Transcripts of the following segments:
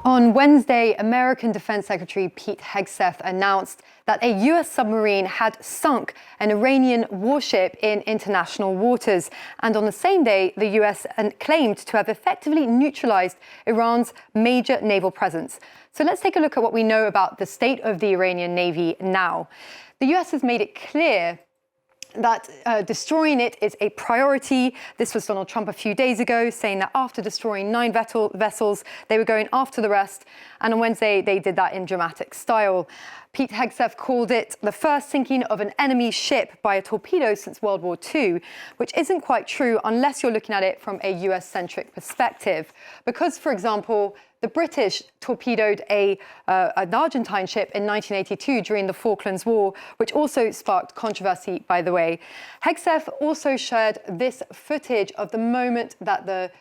On Wednesday, American Defence Secretary Pete Hegseth announced that a US submarine had sunk an Iranian warship in international waters. And on the same day, the US claimed to have effectively neutralised Iran's major naval presence. So let's take a look at what we know about the state of the Iranian Navy now. The US has made it clear that destroying it is a priority. This was Donald Trump a few days ago, saying that after destroying 9 vessels, they were going after the rest. And on Wednesday, they did that in dramatic style. Pete Hegseth called it the first sinking of an enemy ship by a torpedo since World War II, which isn't quite true unless you're looking at it from a US-centric perspective. Because, for example, the British torpedoed an Argentine ship in 1982 during the Falklands War, which also sparked controversy, by the way. Hegseth also shared this footage of the moment that the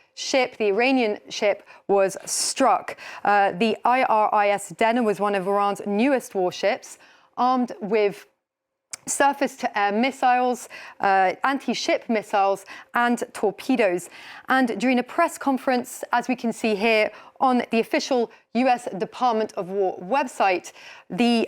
Iranian ship, was struck. The IRIS Denna was one of Iran's newest warships, armed with surface-to-air missiles, anti-ship missiles, and torpedoes. And during a press conference, as we can see here on the official US Department of War website, the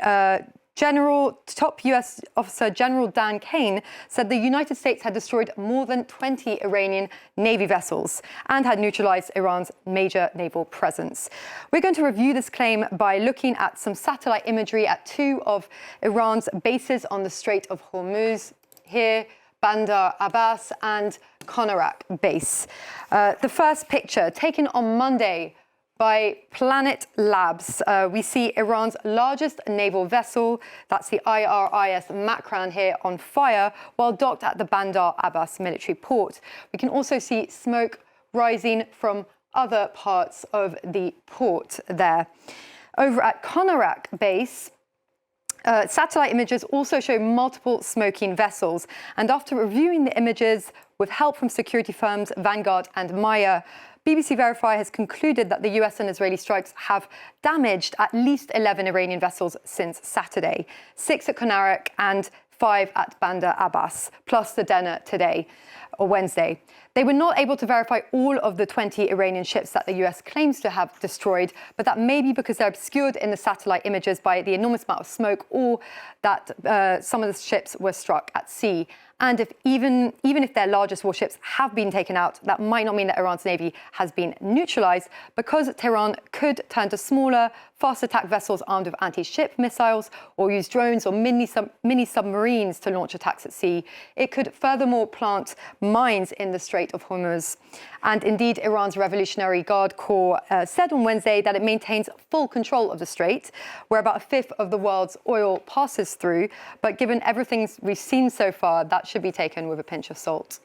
top US officer, General Dan Kane, said the United States had destroyed more than 20 Iranian Navy vessels and had neutralized Iran's major naval presence. We're going to review this claim by looking at some satellite imagery at 2 of Iran's bases on the Strait of Hormuz, here, Bandar Abbas and Konarak base. The first picture, taken on Monday by Planet Labs, we see Iran's largest naval vessel, that's the IRIS Makran here, on fire while docked at the Bandar Abbas military port. We can also see smoke rising from other parts of the port there. Over at Konarak base, satellite images also show multiple smoking vessels. And after reviewing the images with help from security firms Vanguard and Maya, BBC Verify has concluded that the US and Israeli strikes have damaged at least 11 Iranian vessels since Saturday, 6 at Konarak and 5 at Bandar Abbas, plus the Denna today, or Wednesday. They were not able to verify all of the 20 Iranian ships that the US claims to have destroyed, but that may be because they're obscured in the satellite images by the enormous amount of smoke, or that some of the ships were struck at sea. And even if their largest warships have been taken out, that might not mean that Iran's navy has been neutralized, because Tehran could turn to smaller, fast attack vessels armed with anti-ship missiles, or use drones or mini submarines to launch attacks at sea. It could furthermore plant mines in the Strait of Hormuz. And indeed, Iran's Revolutionary Guard Corps said on Wednesday that it maintains full control of the strait, where about 1/5 of the world's oil passes through. But given everything we've seen so far, that should be taken with a pinch of salt.